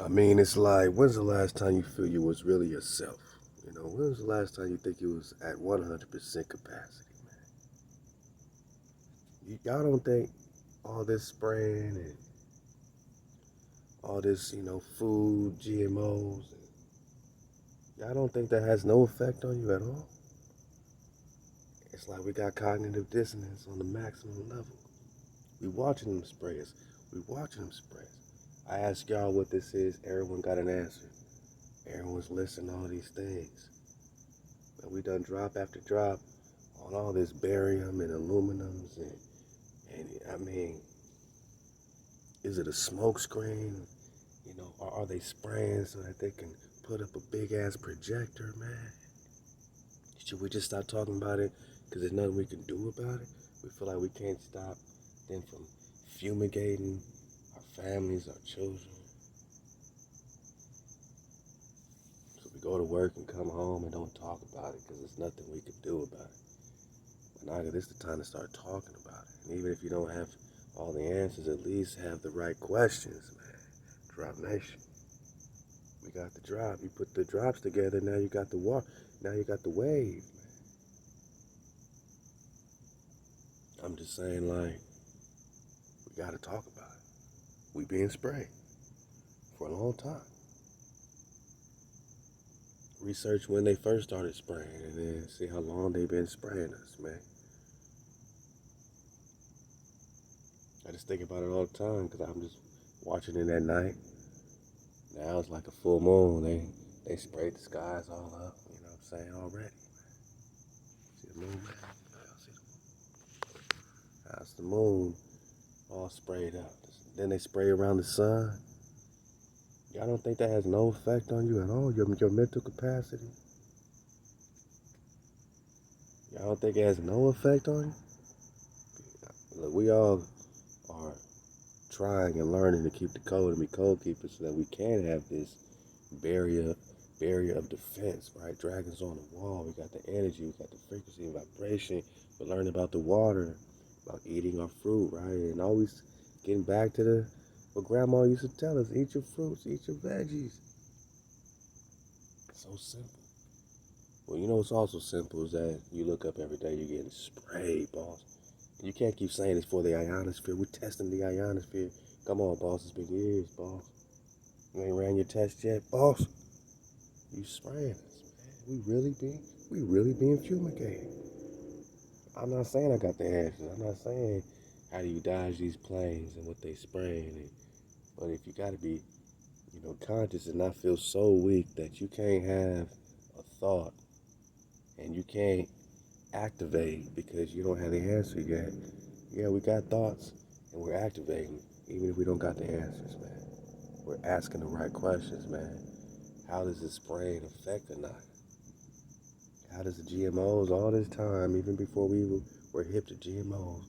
I mean, it's like, when's the last time you feel you was really yourself? When was the last time you think you was at 100% capacity, man? Y'all don't think all this spraying and all this, food, GMOs, y'all don't think that has no effect on you at all? It's like we got cognitive dissonance on the maximum level. We watching them sprays. We watching them sprays. I asked y'all what this is. Everyone got an answer. Everyone's listing all these things. And we done drop after drop on all this barium and aluminums and I mean, is it a smoke screen? Or are they spraying so that they can put up a big ass projector, man? Should we just stop talking about it because there's nothing we can do about it? We feel like we can't stop them from fumigating our families, our children. So we go to work and come home and don't talk about it because there's nothing we can do about it. But now this is the time to start talking about it. And even if you don't have all the answers, at least have the right questions, man. Drop Nation. We got the drop. You put the drops together, now you got the water. Now you got the wave, man. I'm just saying, like, we got to talk about it. We being sprayed for a long time. Research when they first started spraying and then see how long they've been spraying us, man. I just think about it all the time because I'm just watching it at night. Now it's like a full moon. They sprayed the skies all up, you know what I'm saying, already. See the moon, man? See the moon? That's the moon all sprayed up. Then they spray around the sun. Y'all don't think that has no effect on you at all? Your mental capacity? Y'all don't think it has no effect on you? Look, we all are trying and learning to keep the code and be code keepers so that we can have this barrier barrier of defense, right? Dragons on the wall. We got the energy, we got the frequency and vibration. We're learning about the water, about eating our fruit, right? And always getting back to the what grandma used to tell us, eat your fruits, eat your veggies. So simple. Well, you know what's also simple is that you look up every day, you're getting sprayed, boss. You can't keep saying it's for the ionosphere. We're testing the ionosphere. Come on, boss. It's been years, boss. You ain't ran your test yet, boss. You spraying us, man. We really being fumigated. I'm not saying I got the answers. I'm not saying how do you dodge these planes and what they spraying. But if you got to be, conscious and not feel so weak that you can't have a thought and you can't activate because you don't have the answer yet. Yeah, we got thoughts and we're activating even if we don't got the answers, man. We're asking the right questions, man. How does this spraying affect or not? How does the GMOs all this time, even before we were hip to GMOs,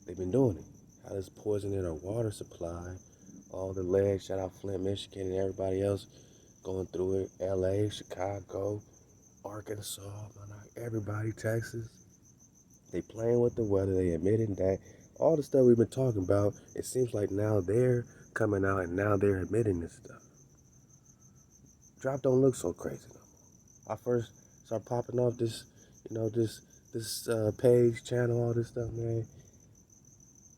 they've been doing it? How does poisoning our water supply, all the legs, shout out Flint, Michigan, and everybody else going through it, LA, Chicago, Arkansas, everybody, Texas, they playing with the weather, they admitting that all the stuff we've been talking about, it seems like now they're coming out and now they're admitting this stuff. Drop don't look so crazy no more. I first started popping off this, this page, channel, all this stuff, man.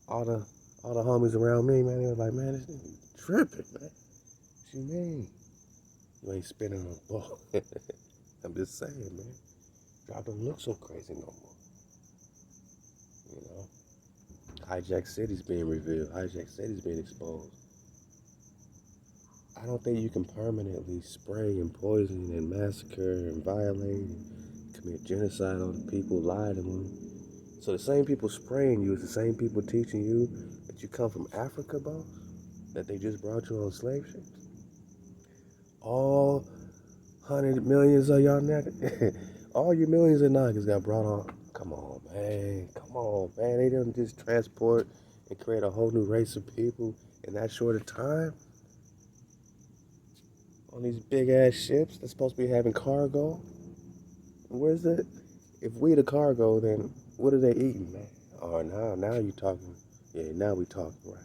All the all the homies around me, man, they was like, man, this nigga tripping, man. What you mean? You ain't spinning on the ball. I'm just saying, man. Drop don't look so crazy no more. You know? Hijack City's being revealed. Hijack City's being exposed. I don't think you can permanently spray and poison and massacre and violate and commit genocide on the people, lie to them. So the same people spraying you is the same people teaching you that you come from Africa, bro? That they just brought you on slave ships? All 100 millions of y'all niggas, all your millions of niggas got brought on. Come on, man. Come on, man. They didn't just transport and create a whole new race of people in that short of time on these big ass ships that's supposed to be having cargo. Where's it? If we the cargo, then what are they eating, man? Oh, now you talking. Yeah, now we talking right.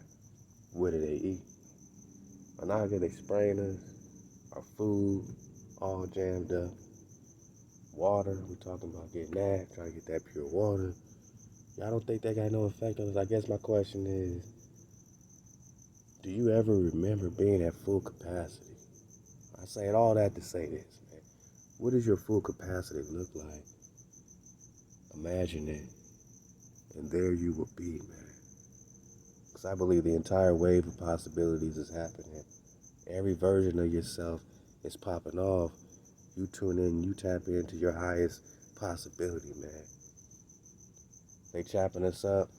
What do they eat? Monaga, they spraying us. Our food all jammed up. Water, we talking about getting that, trying to get that pure water. Y'all don't think that got no effect on us? I guess my question is, do you ever remember being at full capacity? I say all that to say this, man. What does your full capacity look like? Imagine it, and there you will be, man. Because I believe the entire wave of possibilities is happening. Every version of yourself is popping off. You tune in, you tap into your highest possibility, man. They chapping us up.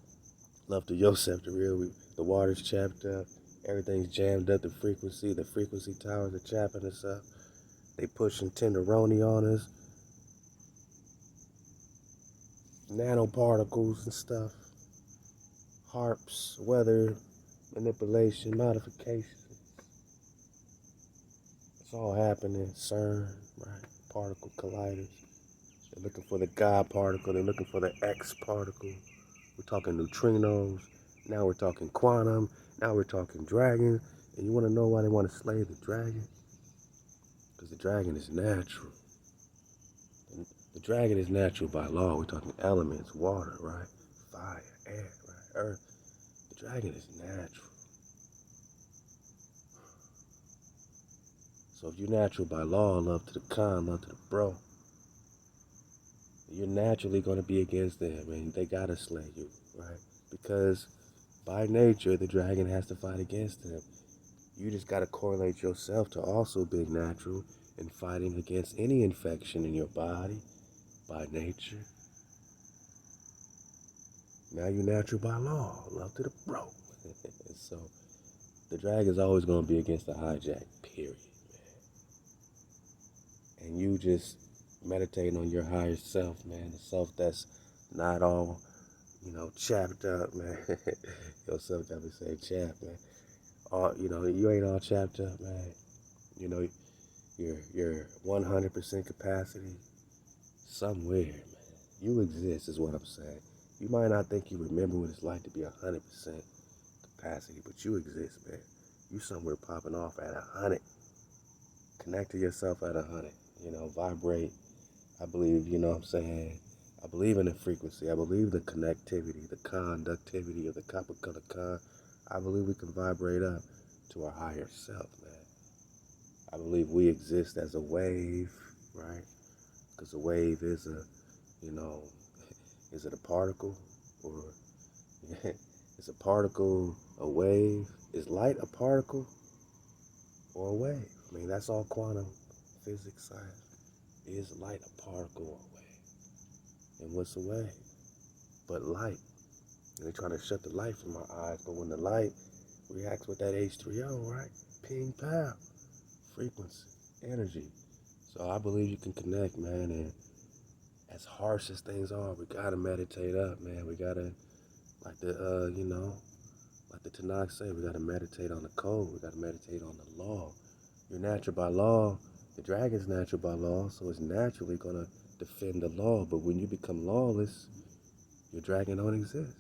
Love to Yosef, the real. The water's chapped up. Everything's jammed up. The frequency towers are chapping us up. They pushing tenderoni on us. Nanoparticles and stuff. Harps, weather, manipulation, modification. It's all happening. CERN, right? Particle colliders. They're looking for the God particle. They're looking for the X particle. We're talking neutrinos. Now we're talking quantum. Now we're talking dragon. And you want to know why they want to slay the dragon? Because the dragon is natural. And the dragon is natural by law. We're talking elements, water, right? Fire, air, right? Earth. The dragon is natural. So if you're natural by law, love to the con, love to the bro, you're naturally going to be against them, and they got to slay you, right? Because by nature, the dragon has to fight against them. You just got to correlate yourself to also being natural and fighting against any infection in your body by nature. Now you're natural by law, love to the bro. So the dragon's always going to be against the hijack, period. And you just meditating on your higher self, man, the self that's not all, chapped up, man. Yourself got me say chapped, man. You ain't all chapped up, man. You know, your 100% capacity somewhere, man. You exist is what I'm saying. You might not think you remember what it's like to be 100% capacity, but you exist, man. You somewhere popping off at 100. Connect to yourself at 100. Vibrate. I believe, what I'm saying? I believe in the frequency. I believe the connectivity, the conductivity of the copper color con. I believe we can vibrate up to our higher self, man. I believe we exist as a wave, right? Because a wave is is it a particle? Or is a particle a wave? Is light a particle or a wave? I mean, that's all quantum physics science. Is light a particle or a wave? And what's a wave? But light. And they're trying to shut the light from our eyes, but when the light reacts with that H3O, right? Ping, pow. Frequency, energy. So I believe you can connect, man. And as harsh as things are, we gotta meditate up, man. We gotta, like like the Tanakh say, we gotta meditate on the code. We gotta meditate on the law. You're natural by law. The dragon's natural by law, so it's naturally gonna defend the law. But when you become lawless, your dragon don't exist.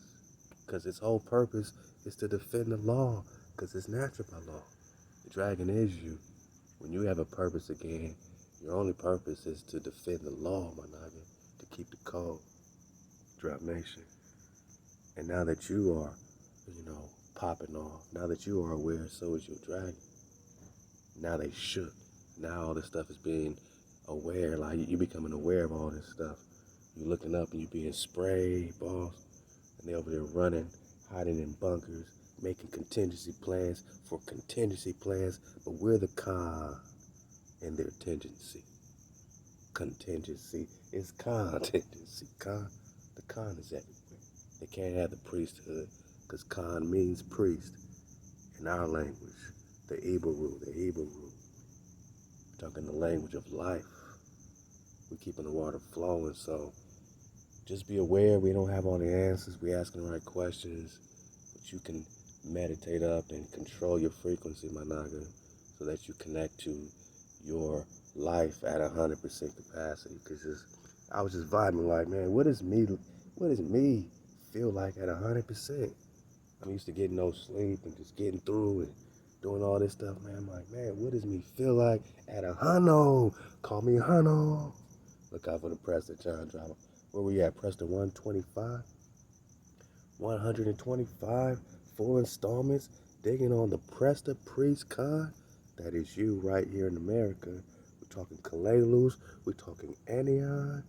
Because its whole purpose is to defend the law, because it's natural by law. The dragon is you. When you have a purpose again, your only purpose is to defend the law, my nigga, to keep the code. Drop Nation. And now that you are, popping off, now that you are aware, so is your dragon. Now they shook. Now all this stuff is being aware, like you becoming aware of all this stuff. You looking up and you being sprayed, boss. And they over there running, hiding in bunkers, making contingency plans for contingency plans, but we're the con in their contingency. Contingency is contingency. The con is everywhere. They can't have the priesthood because con means priest in our language, the Hebrew. We're talking the language of life. We're keeping the water flowing, so just be aware we don't have all the answers. We're asking the right questions, but you can meditate up and control your frequency, my naga, so that you connect to your life at 100% capacity. Because I was just vibing like, man, what does me feel like at 100%? I'm used to getting no sleep and just getting through and doing all this stuff, man. I'm like, man, what does me feel like at 100? Call me 100. Look out for the Preston John drama. Where we at? Preston 125? 125 full installments digging on the Presta Priest Con. That is you right here in America. We're talking Kalalus. We're talking Anion.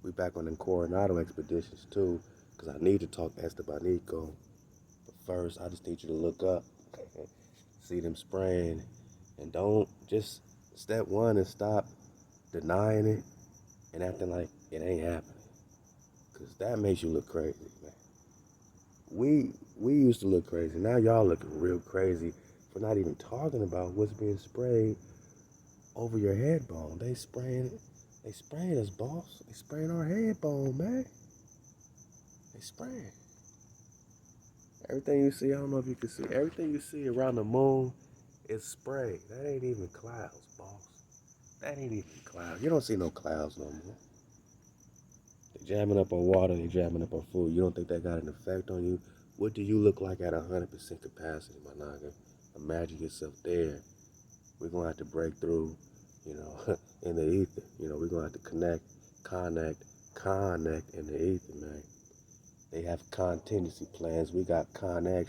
We back on them Coronado expeditions too, because I need to talk Estebanico. But first, I just need you to look up, see them spraying, and don't just step one and stop denying it and acting like it ain't happening, because that makes you look crazy, man. We used to look crazy. Now y'all looking real crazy for not even talking about what's being sprayed over your head bone. They spraying us, boss. They spraying our head bone, man. They spraying. Everything you see, I don't know if you can see, everything you see around the moon is spray. That ain't even clouds, boss. That ain't even clouds. You don't see no clouds no more. They jamming up on water, they jamming up on food. You don't think that got an effect on you? What do you look like at 100% capacity, my naga? Imagine yourself there. We're going to have to break through, in the ether. We're going to have to connect in the ether, man. They have contingency plans. We got Connex